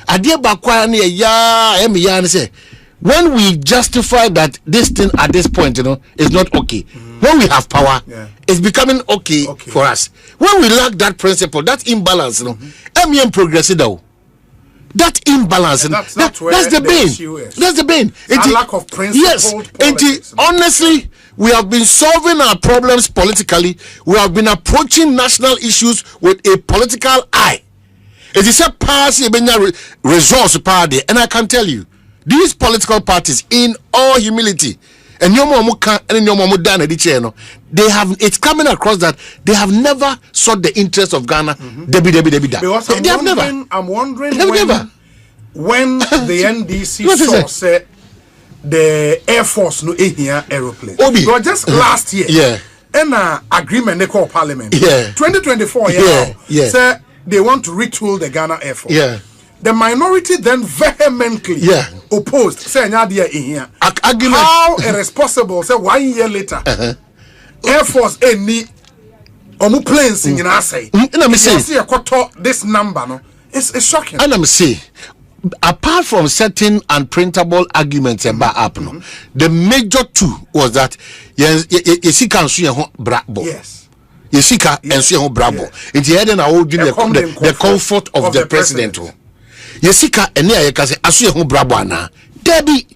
Adia bakwa ne ya emi say when we justify that this thing at this point, you know, is not okay. When we have power, it's becoming okay for us. When we lack that principle, that imbalance, you know, emi progress though. That imbalance, that's the bane. That's the bane. A lack of principle. Yes, politics. Honestly, we have been solving our problems politically. We have been approaching national issues with a political eye. It is a pass resource party, and I can tell you, these political parties, in all humility, and they have, it's coming across that they have never sought the interest of Ghana. I'm wondering when the NDC saw the Air Force no here aeroplane. But just last year, an agreement they call Parliament. 2024, say they want to retool the Ghana Air Force. The minority then vehemently opposed. Say here. How irresponsible? Say 1 year later, Air Force any planes in say. This number no, it's shocking. And I'm saying, apart from certain unprintable arguments about no, the major two was that yes. Yesika and see bravo. It's here then I will do the comfort of the president. Yesika and near Yaka say Asu brabo na. Debbie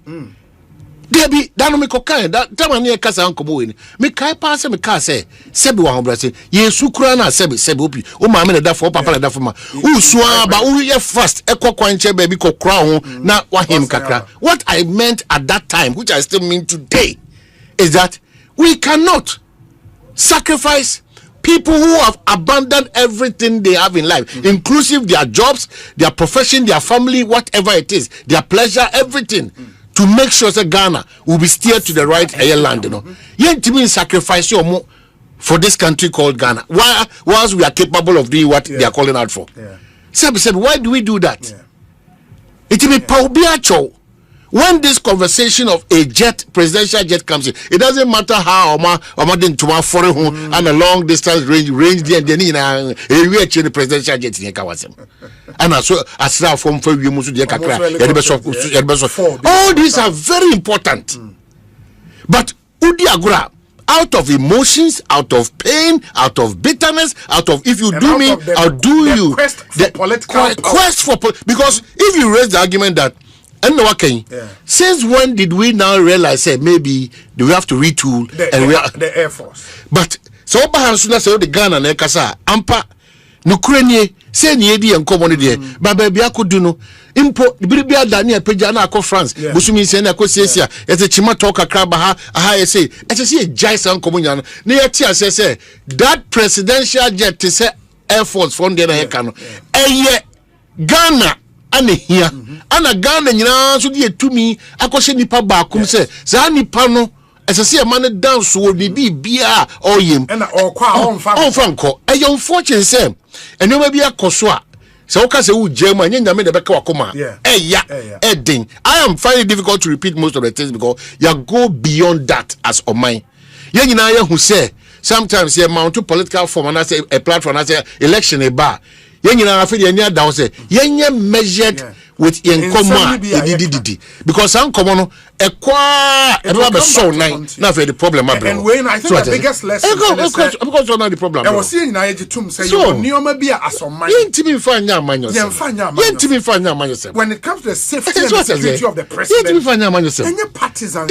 that no me kokan that time near Casa Uncle Bowen. Me kai pass me car say Sebi wa brase. Yesukura na Sebi opi. O ma me da for papa da for ma. U swa ba u ye fast e kwanche baby ko crown na wa him kakra. What I meant at that time, which I still mean today, is that we cannot sacrifice people who have abandoned everything they have in life, inclusive their jobs, their profession, their family, whatever it is, their pleasure, everything, to make sure that Ghana will be steered to the right land. You know, yet to mean sacrifice your more for this country called Ghana. Whilst we are capable of doing what they are calling out for. Sebi said, why do we do that? It will be paubiacho. When this conversation of a presidential jet comes in, it doesn't matter how didn't to foreign home and a long distance range there and then we are the presidential jet in Kawasem. And as from all these are very important. But Udi Agura, out of emotions, out of pain, out of bitterness, out of if you and do me, I'll do you. Quest for because if you raise the argument that since when did we now realize maybe we have to retool the Air Force? But so the Ghana and Kasa Ampa Nukrenie say Niedi and Commodity, but baby I could do no import Bibia Dania Pejana ko France, Busumi Sena Cosesia, as a Chima talk a crab I say, as I see a Jason Communion near Tia says that presidential jet to say Air Force from the Hekano. Ghana and here and a Ghana so dear to me I question nipa bakum say nipa no as I see a man dance will be beer or him and or Franco a young fortune say and you may be a coswa so can say German and made the back of coma edding. I am finding it difficult to repeat most of the things because you go beyond that as on mine. Yenina who say sometimes you mount to political form and I say a platform I say election a bar. Yenye measured with common because I'm common a so the problem. And when I think the biggest lesson because not the problem. I was seeing Naiji say you may be as on my when it comes to the safety and security of the president and your partisans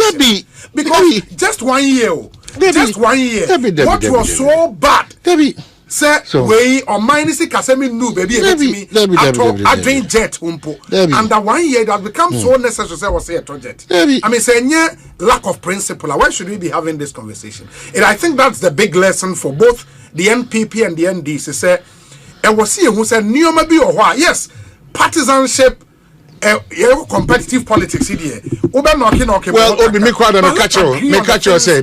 because just 1 year what was so bad say we on minus kasemi nu baby me I drink jet umpo and that 1 year that becomes so necessary say was say a jet. I mean say lack of principle. Why should we be having this conversation? And I think that's the big lesson for both the NPP and the NDC. Say and we see who said nioma bi or yes partisanship competitive politics here. Well, Obi me kwada me catch you say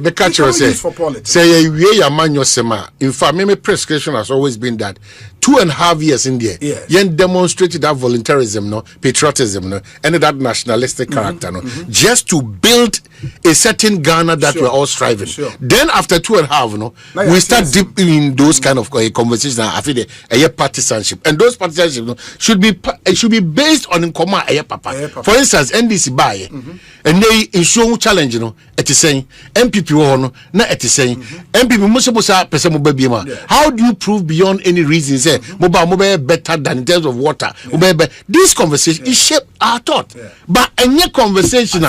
say we ya man yosema. In fact, my prescription has always been that 2.5 years in there, yes. demonstrated that voluntarism, no, patriotism, no, and that nationalistic character, no, just to build a certain Ghana that we're all striving. Then after 2.5, no, we start deep in those kind of conversations. I feel a partisanship, and those partisanship, no, should be based on in common papa. For instance, NDC buy, and they issue challenge, you know, it is saying MPP no, na it is saying MPP musa person mobile. How do you prove beyond any reason? Say mobile better than in terms of water. This conversation is shape our thought, but any conversation,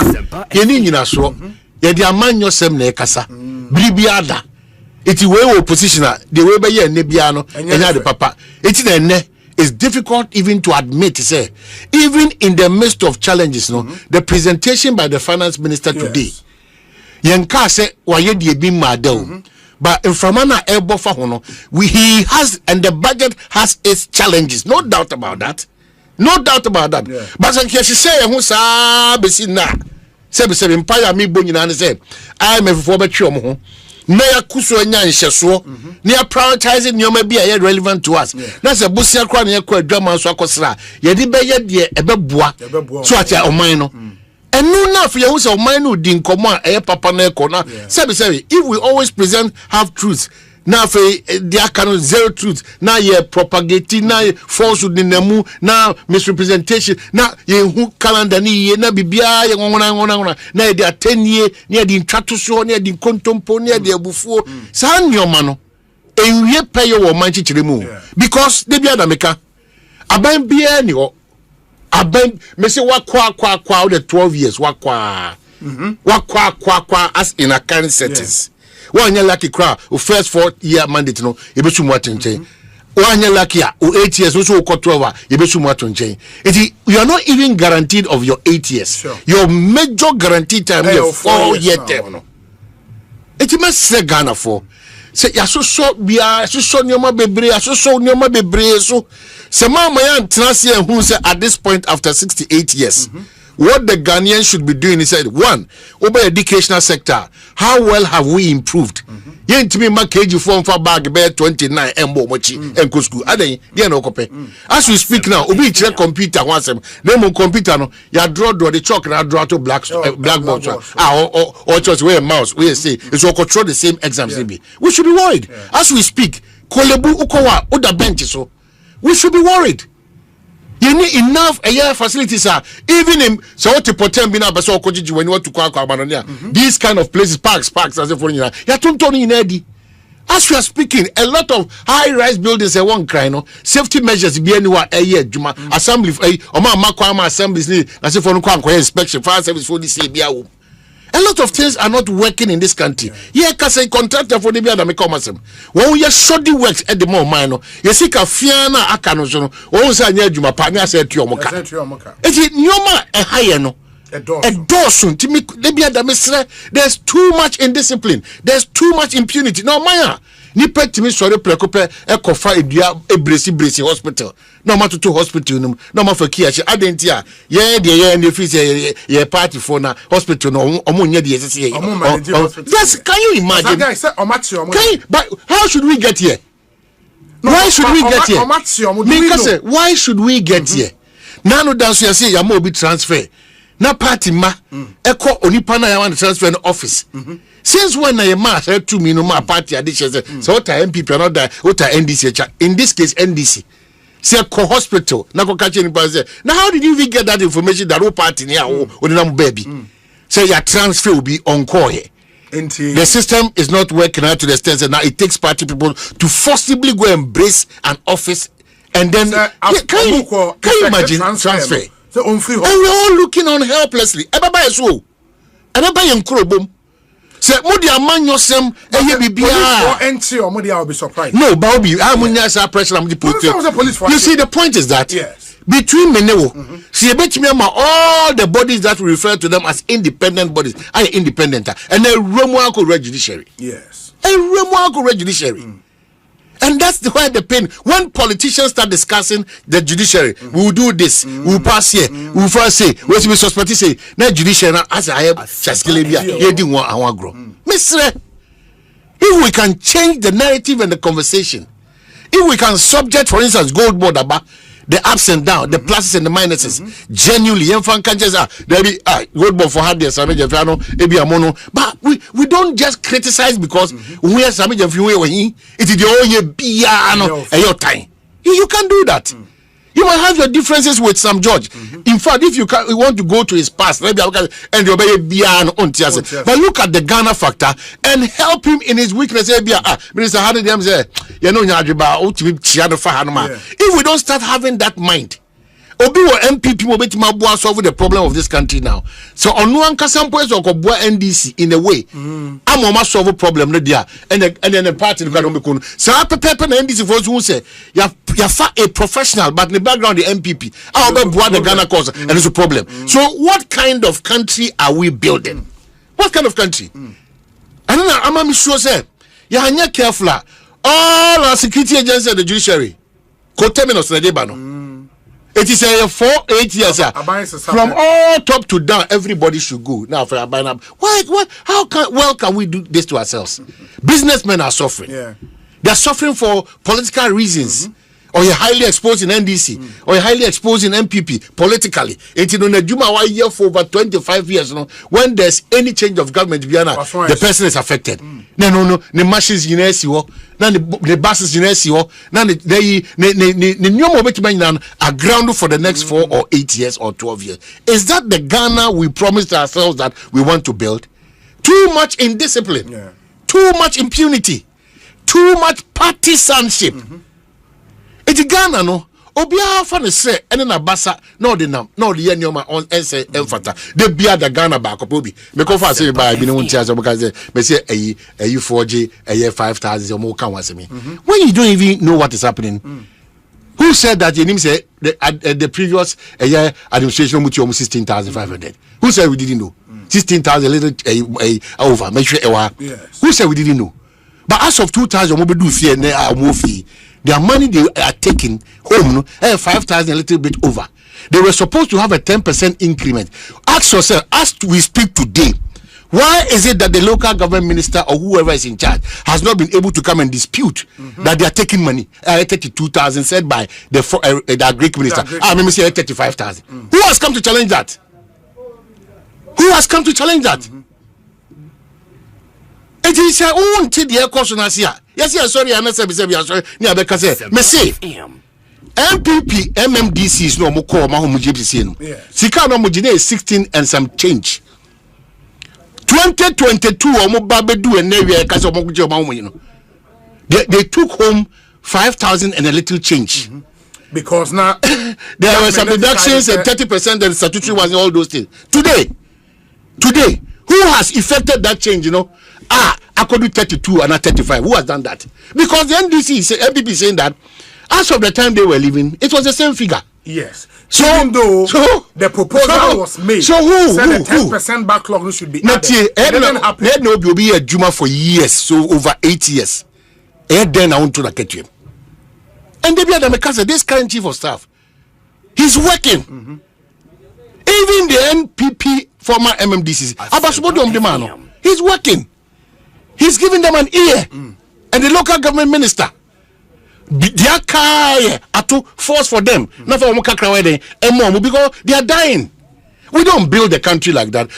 you need so. Yeah, the man yourself ne kasa. Bribiada. It is way opposition. The way by ye nebiano and the papa. It's it's difficult even to admit, say, even in the midst of challenges, no, the presentation by the finance minister today, Yanka say, why ye be madel. But in Framana Elbofa Hono, he has, and the budget has its challenges, no doubt about that. No doubt about that. Yeah. But she say, who sa besina, say, empire me bunyan say, I am a former chum. Naya kuso enya nhyeso ne prioritizing nyoma bi a relevant to us. Na se busia kra na yakwa adwama so akosra ye de beye de ebeboa so atia oman no enu na afia hu se oman no di nkomo a papa na ekona say if we always present half truths na fe dia can zero truth na ye propagating na false dinemu na misrepresentation na ye hu calendar ni ye na bibia ye ngona na ye dia 10 year na ye di ntwatoso na ye di kontompo na ye di abufuo sa nyoma no enwie peye wo man chichire mu because de bia da meka aban bia ni ho aban me say wakwa the 12 years wakwa as in a current settings. One year lucky crowd, first 4 year mandate no, you be sumo atunche. 1 year lucky, 8 years, also 12, you be sumo atunche. You are not even guaranteed of your 8 years. Sure. Your major guaranteed time is 4 year term. No. It must say Ghana for. Say ya so nyoma bebre so. Say mama yan tenase who say at this point after 68 years. What the Ghanaians should be doing, he said, one, over educational sector, how well have we improved? Yen to me, my KG form for bag bear 29 embo mochi and kusku. As we speak now, ubi check computer once them. Then computer no, ya draw the chalk and I draw to blackboard. Or just wear a mouse. We say it's all control the same exams. We should be worried. As we speak, kolebu ukowa oda bench so. We should be worried. You need enough facilities even in so what to pretend bina beso okoji when you want to kwa abanonia these kind of places parks as if for you ya tontoni in edi. As we are speaking, a lot of high-rise buildings are one cry, no safety measures be anywhere a year juma assembly assemblies need as if for inspection fire service for this ABA. A lot of things are not working in this country. Yeah, cause a contractor for the other come when we are shoddy works at the moment, you see Fiana Akanoso, or say Juma Panya said to Yomoka. Is it Nyoma a higher no? A Dawson to me, there's too much indiscipline, there's too much impunity. No, Maya. Nipe timi sore prekope ekofa edua ebresi hospital no matter to hospital no ma for kiache adentia ye ne free say ye party for na hospital no omonye de yesi ye. Yes, can you imagine? But how should we get here? Why should we get here? Because why should we get here? Nano dance you say ya mo bi transfer na party ma eko onipa na ya wan transfer no office. Since when I am said to me no my party addition so what MPP not that what NDC in this case NDC say co hospital na ko catch any person. Now how did you even get that information that no party near or baby say your transfer will be on call here. The system is not working out to the extent that now it takes party people to forcibly go embrace an office and then can you imagine transfer? So and we're all looking on helplessly. Everybody so everybody in Krobom. Say Modia man yourself be surprised. No, Bobby, pressure. You see, the point is that between Menewo, see all the bodies that we refer to them as independent bodies are independent, and a remarkable judiciary. Yes, a remarkable judiciary. And that's why the pain when politicians start discussing the judiciary, we will do this, we will pass here, we will first say, we will suspect say, na judiciary as I have Chaskelebia, you didn't want our grow. Mr. If we can change the narrative and the conversation, If we can subject, for instance, gold board about the ups and downs, the pluses and the minuses, genuinely, there be gold board for hard but we don't just criticize because we are some of you it is your time. You can do that. You might have your differences with some judge. In fact, if you want to go to his past, maybe and you but look at the Ghana factor and help him in his weakness. Minister, how did them say? If we don't start having that mind, Obi or MPP will be solve the problem of this country now. So on one casampo or Kobua NDC in a way, I'm almost solve a problem and then the party the so I prepare NDC for who say you are a professional, but in the background the MPP. I'll be the Ghana cause and it's a problem. So what kind of country are we building? What kind of country? And then I'm sure say you are not careful. All our security agents and the judiciary co-terminus na debano. It is 4-8 years from all top to down. Everybody should go now for why? How can we do this to ourselves? Businessmen are suffering. They are suffering for political reasons. Or you're highly exposed in NDC, or you're highly exposed in MPP politically. It's in a Juma year for over 25 years. When there's any change of government, the person is affected. No. The machines in SEO, the buses in SEO, the new momentum are grounded for the next 4 or 8 years or 12 years. Is that the Ghana we promised ourselves that we want to build? Too much indiscipline, too much impunity, too much partisanship. It's Ghana no obia fa ne se ene na basa no de nam no de yanyoma on ense emfata de bia da Ghana ba kopobi me ko fa se ba bi ne wontia so because me say ayi 4G ayi 5,000 mo kan wasemi when you don't even know what is happening. Who said that? You say the previous year administration much almost 16,500. Who said we didn't know? 16,000 little over. Make sure. Yes. Who said we didn't know? But as of 2,000, we do fear more fee. Their money they are taking home, 5,000 a little bit over. They were supposed to have a 10% increment. Ask yourself, as we speak today, why is it that the local government minister or whoever is in charge has not been able to come and dispute that they are taking money? 32,000 said by the Greek minister. Maybe say 35,000. Who has come to challenge that? Who has come to challenge that? It is your own TDA question as here. Yes, sorry, I'm not saying sorry. Near because me say MPP MMDC is no more call Mahama JPC. Sika no mujine is 16 and some change. 2022 omo babedu and newe kasi omo kuje omo you know. They took home 5,000 and a little change. Because now there were some reductions and 30% and statutory was all those things. Today, who has effected that change, you know? I could do 32 and not 35. Who has done that? Because the MPP is saying that as of the time they were leaving, it was the same figure. Yes. So even though the proposal was made, so who? The 10% backlog should be added. It didn't happen. There will be a Juma for years, so over 8 years. And then I want to get him. And they be at the this current chief of staff, he's working. Even the NPP former MMDCs, he's working. He's giving them an ear. And the local government minister, they are to force for them. Not for because they are dying. We don't build the country like that.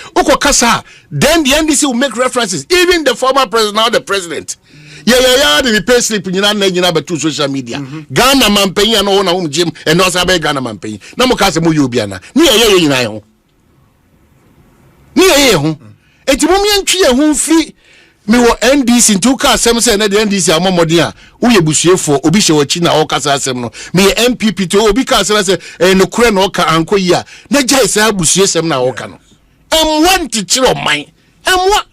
Then the NDC will make references. Even the former president, now the president. The pay slip in social media. Ghana man paying and own home gym and also Ghana man paying. No more case mu yubiana. Me wo NDC into ka asem say na the NDC amomode a wo ye busuefo obi hye wachi na wo kasa asem no me MPP to obi ka asem say no kure na oka anko yi a na jai say busuesem na wo ka no want to chiro man what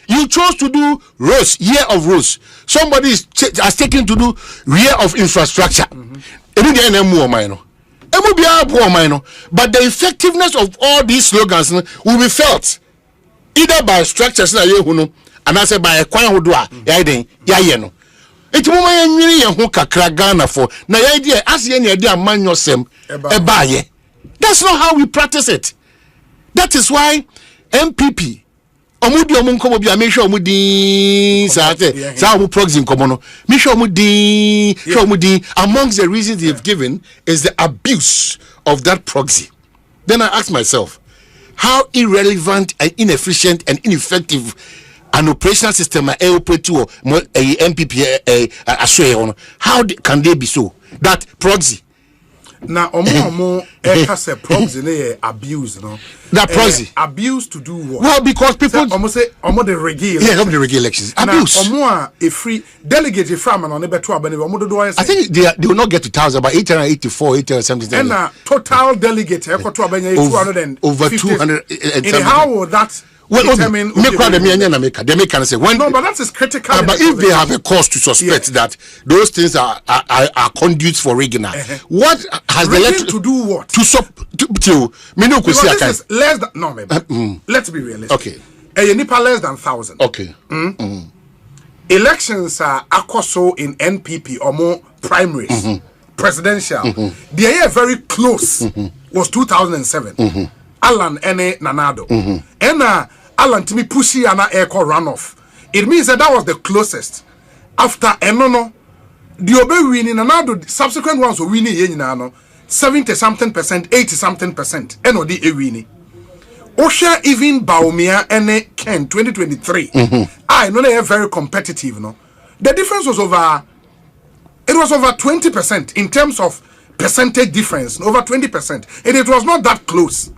you chose to do rose year of rose somebody has taken to do year of infrastructure ebi dey na mu o man no emu bia bo o man no but the effectiveness of all these slogans will be felt either by structures na yehu and I say by a kwan hodo a ya no enti mo man nwiri ye ho kakra Ghana for na ya idea as ye na dia amanyosem eba ye. That's not how we practice it. That is why MPP omudi omunkomo bi make sure omudi sa omu proxy nkomo no make sure omudi amongst the reasons they've given is the abuse of that proxy. Then I ask myself, how irrelevant and inefficient and ineffective an operational system operate to MPP how can they be so that proxy now omo has a proxy ne abuse no that proxy abuse to do what? Well, because people almost say the regular elections abuse omo a free delegate from on beto abane omo do I think they will not get to 1,000 but 884 870 and total delegate ekoto abane 200 over 200 and how will that determine when no, but that is critical. But if they have a cause to suspect that those things are conduits for rigging, what has the left to do what? To this is less than no, maybe. Let's be realistic. Okay. A nipa less than 1,000. Okay. Elections are akoso in NPP or more primaries, presidential. They are very close. Was 2007. Alan Ene Nanado. And Alan Timi Pushi Ana Eko runoff. It means that was the closest. After Enono, the Obe winning Nanado, subsequent ones were winning Yenano 70-something%, 80-something%. Eno di winning. Osha even Baumia Ene Ken 2023. I know they are very competitive, no. The difference was over 20% in terms of percentage difference, over 20%. And it was not that close.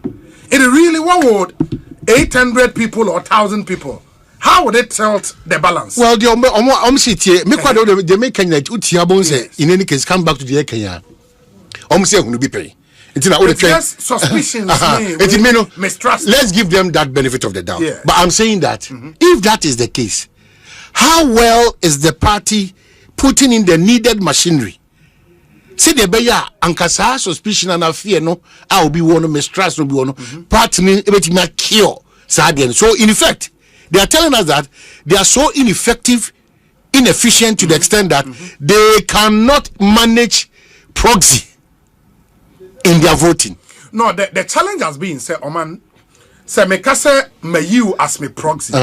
It really, what would 800 people or 1,000 people? How would it tilt the balance? Well, the make Kenya in any case come back to the Kenya. Be pay. It's suspicions. Let's give them that benefit of the doubt. Yeah. But I'm saying that if that is the case, how well is the party putting in the needed machinery? See the beya ankasa suspicion and fear no I will be one mistrust will be one partner ebeti cure sadian. So in effect they are telling us that they are so ineffective, inefficient to the extent that they cannot manage proxy in their voting. No, the challenge has been say Oman say me kase me you as me proxy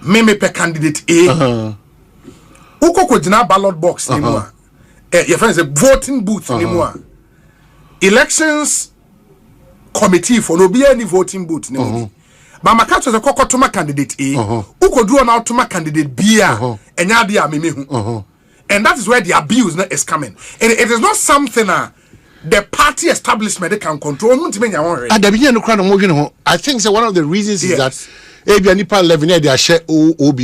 me pe candidate A uko ko jina ballot box ni mo your friends a voting booth anymore. Elections committee for no be any voting booth anymore. But my catch was a kokotuma candidate A. Who could do an automa candidate B? And that is where the abuse is coming. And it is not something the party establishment can control. I think so one of the reasons is that Abia Nipa 11 they share OB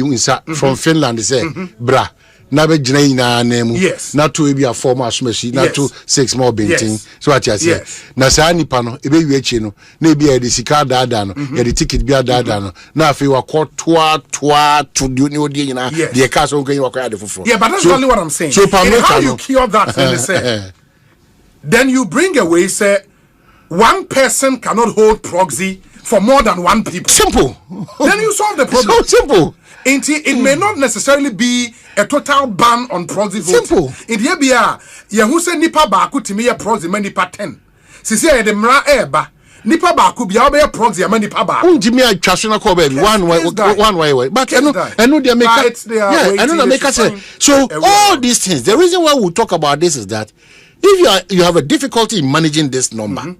from Finland. They say, bra. Nabe jina na nemu na to ebi a former asumasi na to 6 more bentin so what you say na sa nipa no ebe wi echi no na ebi e de sika dada no e de ticket bia dada no na afi wa toa to the odi nyina de ka so nkan wa de foforo. Yeah, but that's only what I'm saying. So how you cure that thing say then you bring away say one person cannot hold proxy for more than one people. Simple. Then you solve the problem. So simple. It may not necessarily be a total ban on proxy voting. Simple. In the area, who say nipa baku timi ya proxy man nipa 10. Sisi ya demra eba nipa baku biya obe ya proxy man nipa baku. Jimmy a chashuna ko baby one way. But I know they make I know they make us say. So all these things. The reason why we talk about this is that if you have a difficulty in managing this number,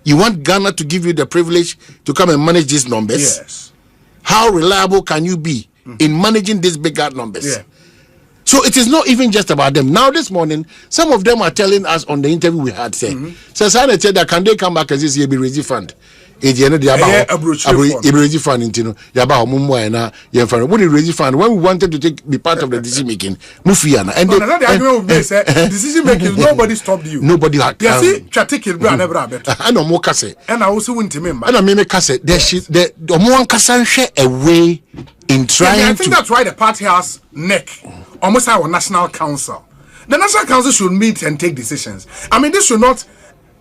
you want Ghana to give you the privilege to come and manage these numbers. Yes. How reliable can you be in managing these bigger numbers? Yeah. So it is not even just about them. Now this morning, some of them are telling us on the interview we had said, so Sana said that can they come back as this year be raising fund? Fund into Yaba Mumwa and what is raising fund? When we wanted to be part of the decision making, Mufiana and the argument would say decision making, nobody stopped you. Nobody had I know more cassette. And I also went to remember. And I mean cassette. There should the more cassette share away in trying. I think that's why the party has neck. Almost our national council. The national council should meet and take decisions. I mean, this should not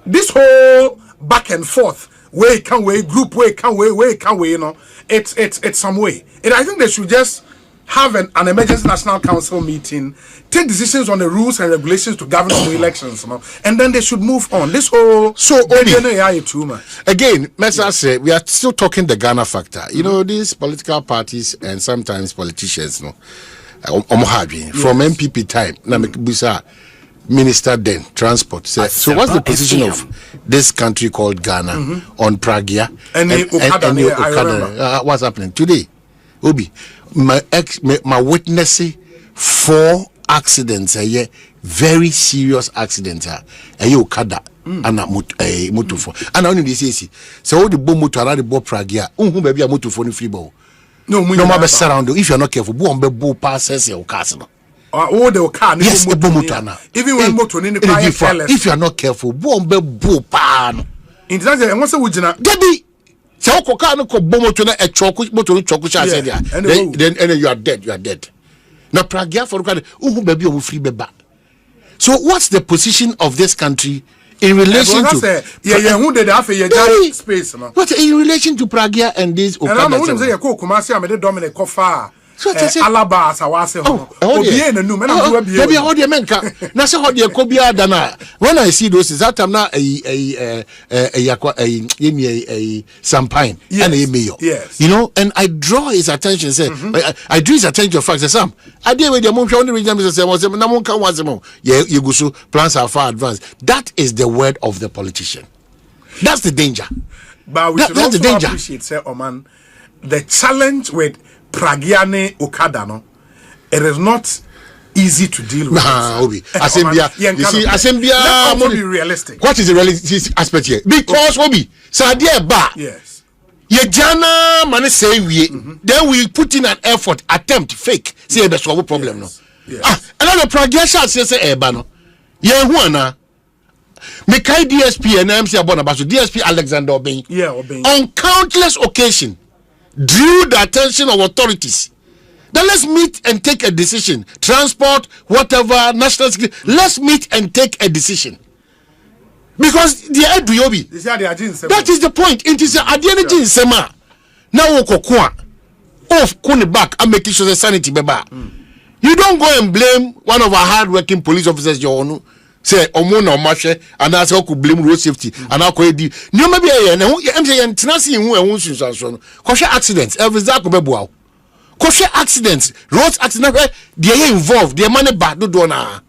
this whole back and forth. Way can way group way can way you know it's some way and I think they should just have an emergency national council meeting, take decisions on the rules and regulations to govern the elections, and then they should move on. This whole again, Mesa say we are still talking the Ghana factor. You know, these political parties and sometimes politicians, from MPP time, Minister then transport. So what's the position of this country called Ghana on Pragia and Okada? What's happening today? Obi, my witnessing 4 accidents a year, very serious accidents. Okada and motor and only this is so the bomb motor and the bomb Pragia. Baby a motor for the free ball. No more surround. If you're not careful, bomb passes your castle. Oh, the car, yes, the bomb even when motor in the car, if you are not careful, bomb pan. In that, and what's the original? Debbie. So then you are dead. Now Pragia for baby free beba. So what's the position of this country in relation to space? What in relation to Pragia and this Okada? Alaba as I was saying, when I see those, that I'm not a Sampine and a mayor. Yes. You know, and I draw his attention, say, I drew his attention to facts. Sam, I did with the moon, only region, you go so plans are far advanced. That is the word of the politician. That's the danger. But we should also appreciate, say, Oman, the challenge with Pragiane Okada, no, it is not easy to deal with. Obi, Assembia, you see, Assembia. Let's be realistic. What is the realistic aspect here? Because Obi, Sadia Ba, yes, Yejana man say we, then we put in an effort, attempt, fake, say the solve problem. Yes. No, another Pragia shall say Ebano, Yehuana. Mekai DSP and MC Abonabaso, DSP Alexander Obeng, on countless occasions. Drew the attention of authorities. Then let's meet and take a decision. Transport, whatever, national security. Let's meet and take a decision. Because the Edriobi. That is the point. It is the identity in Sema. Now Okokwa. Off Kuni back and making sure the sanity beba. You don't go and blame one of our hard-working police officers, your say Omona Mashe, and I could blame road safety, and I could do. No, maybe I am saying Tenassi who and who's son. Kosher accidents, every Zakobebuao. Kosher accidents, road accidents, they involved, their money back to Dona.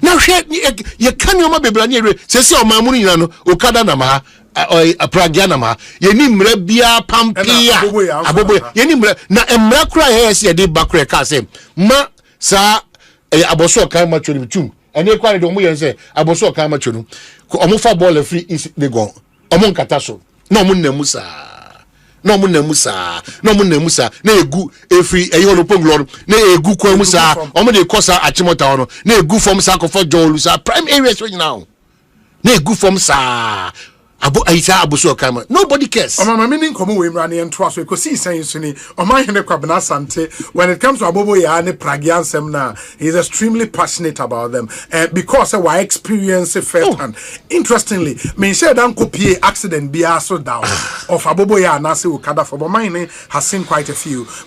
Now, you can't be brand say, my money, Okada Nama, a Pragianama, Yenim Rebia, Pampia, Abobo, Yenim, now a macra has a deep back same. Ma, sa, Aboso Kama Chunitum. And they quite don't say, I was so Kamachunu. Omofa ball free is the gone. Omon Kataso. No Munne Musa. No Munne Musa. No Munne Musa. Ne gu a free a yolo ponglor. Ne a gu Musa. Omode Cosa Achimotano. Ne gu from Sako for Jolusa. Prime areas right now. Ne gu from Sa. Nobody cares. Meaning come away running and trust because he's saying Omanhene Kwabena Asante, when it comes to Abobo Yane Pragian Semna, he's extremely passionate about them because of our experience firsthand. Interestingly, me share dan copy accident be also down of Abobo Yana Okada for Omanhene has seen quite a few.